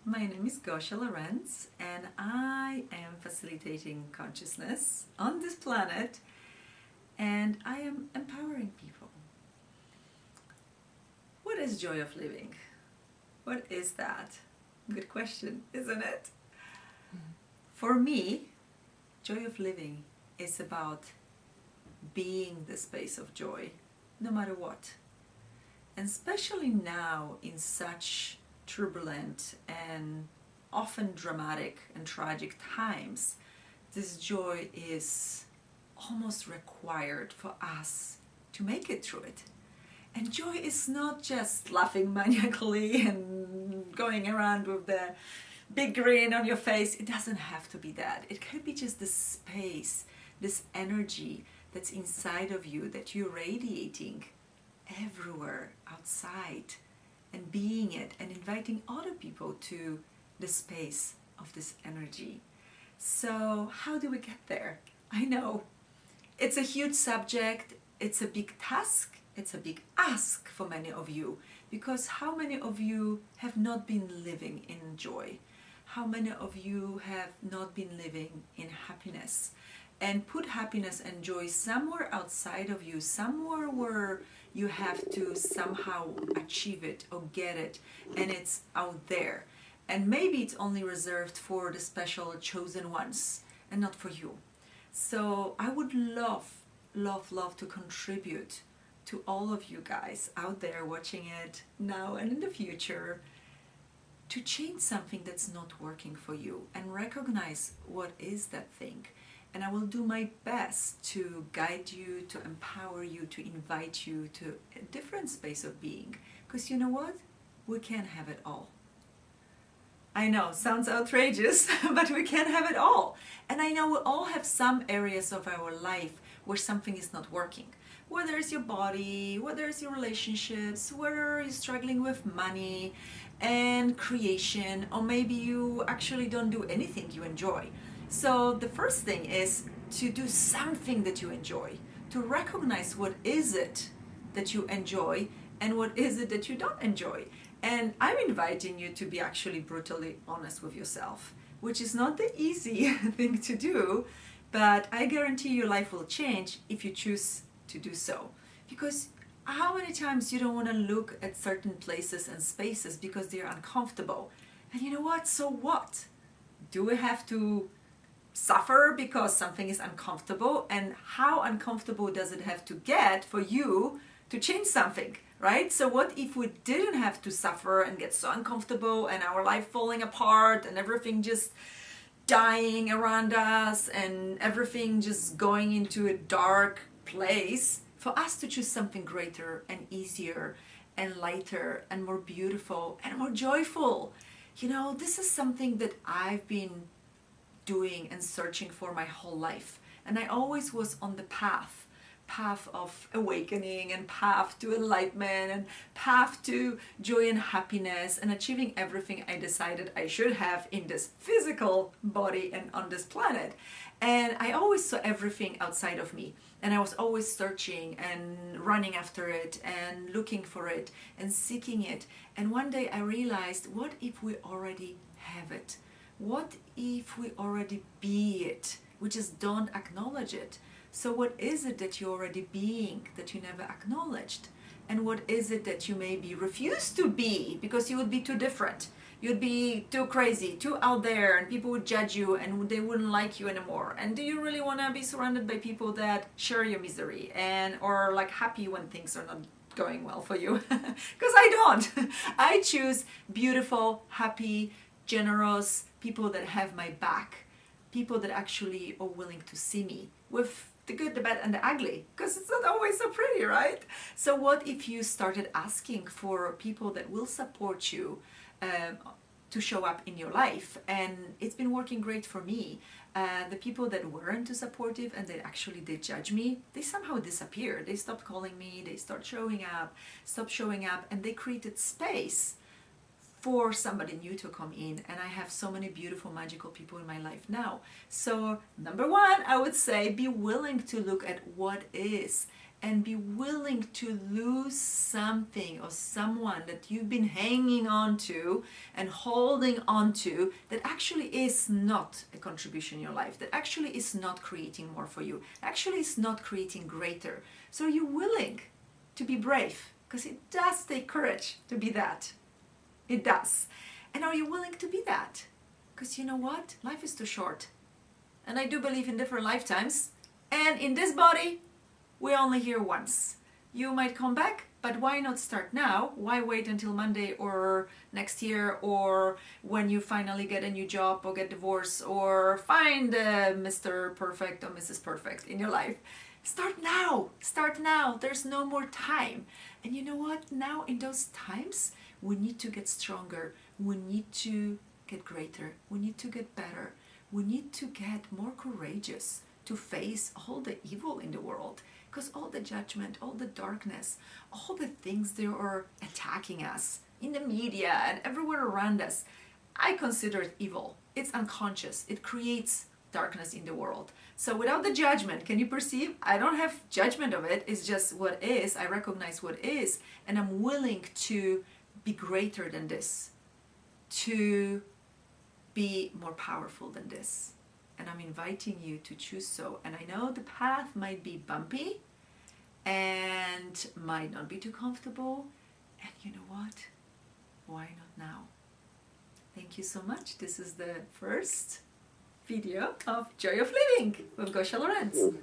My name is Gosia Lorenz, and I am facilitating consciousness on this planet, and I am empowering people. What is joy of living? What is that? Good question, isn't it? For me, joy of living is about being the space of joy, no matter what. And especially now in such turbulent and often dramatic and tragic times, this joy is almost required for us to make it through it. And joy is not just laughing maniacally and going around with the big grin on your face. It doesn't have to be that. It could be just this space, this energy that's inside of you that you're radiating everywhere outside, and being it and inviting other people to the space of this energy. So how do we get there? I know it's a huge subject, it's a big task, it's a big ask for many of you, because how many of you have not been living in joy? How many of you have not been living in happiness? And put happiness and joy somewhere outside of you, somewhere where you have to somehow achieve it or get it, and it's out there. And maybe it's only reserved for the special chosen ones and not for you. So I would love to contribute to all of you guys out there watching it now and in the future, to change something that's not working for you and recognize what is that thing. And I will do my best to guide you, to empower you, to invite you to a different space of being. Because you know what? We can't have it all. I know, sounds outrageous, but we can't have it all. And I know we all have some areas of our life where something is not working. Whether it's your body, whether it's your relationships, whether you're struggling with money and creation, or maybe you actually don't do anything you enjoy. So the first thing is to do something that you enjoy, to recognize what is it that you enjoy and what is it that you don't enjoy. And I'm inviting you to be actually brutally honest with yourself, which is not the easy thing to do, but I guarantee your life will change if you choose to do so. Because how many times you don't want to look at certain places and spaces because they're uncomfortable? And you know what? So what? Do we have to suffer because something is uncomfortable? And how uncomfortable does it have to get for you to change something, right? So what if we didn't have to suffer and get so uncomfortable and our life falling apart and everything just dying around us and everything just going into a dark place, for us to choose something greater and easier and lighter and more beautiful and more joyful? You know, this is something that I've been doing and searching for my whole life, and I always was on the path of awakening and path to enlightenment and path to joy and happiness and achieving everything I decided I should have in this physical body and on this planet. And I always saw everything outside of me, and I was always searching and running after it and looking for it and seeking it. And one day I realized, what if we already have it? What if we already be it? We just don't acknowledge it. So what is it that you're already being that you never acknowledged? And what is it that you maybe refuse to be because you would be too different? You'd be too crazy, too out there, and people would judge you and they wouldn't like you anymore. And do you really want to be surrounded by people that share your misery and or like happy when things are not going well for you? Because I don't. I choose beautiful, happy, generous people that have my back, people that actually are willing to see me with the good, the bad, and the ugly, because it's not always so pretty, right? So what if you started asking for people that will support you to show up in your life? And it's been working great for me. The people that weren't too supportive and they actually did judge me, they somehow disappeared. They stopped calling me, they stopped showing up, and they created space for somebody new to come in. And I have so many beautiful, magical people in my life now. So number one, I would say be willing to look at what is and be willing to lose something or someone that you've been hanging on to and holding on to that actually is not a contribution in your life, that actually is not creating more for you, actually is not creating greater. So are you willing to be brave? Because it does take courage to be that. It does. And are you willing to be that? Because you know what? Life is too short. And I do believe in different lifetimes. And in this body, we're only here once. You might come back, but why not start now? Why wait until Monday or next year, or when you finally get a new job or get divorced or find Mr. Perfect or Mrs. Perfect in your life? Start now. Start now. There's no more time. And you know what? Now in those times, we need to get stronger. We need to get greater. We need to get better. We need to get more courageous to face all the evil in the world. Because all the judgment, all the darkness, all the things that are attacking us in the media and everywhere around us, I consider it evil. It's unconscious. It creates darkness in the world. So without the judgment, can you perceive? I don't have judgment of it. It's just what is. I recognize what is. And I'm willing to be greater than this. To be more powerful than this. And I'm inviting you to choose so. And I know the path might be bumpy and might not be too comfortable. And you know what? Why not now? Thank you so much. This is the first video of Joy of Living with Gosia Lorenz.